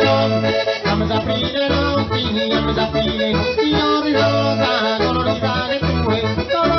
gusto. Vamos a aprire notti, vamos a aprire notti, ori rosa, colorida che tu è attraente.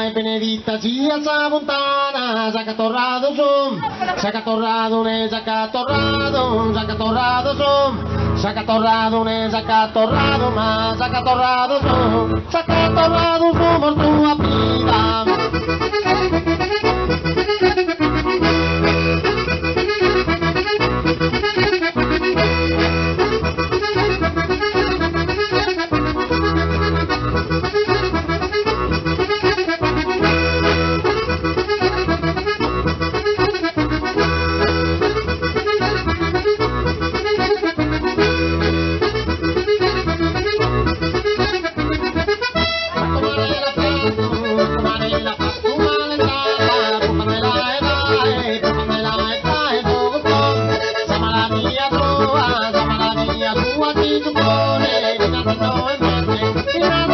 E benedita sia sa montana, sacatorrado som, sacatorrado ne sacatorrado, sacatorrado som, sacatorrado ne sacatorrado, ma sacatorrado som, sacatorrado somos tua vida. Tua, ti tu pone, no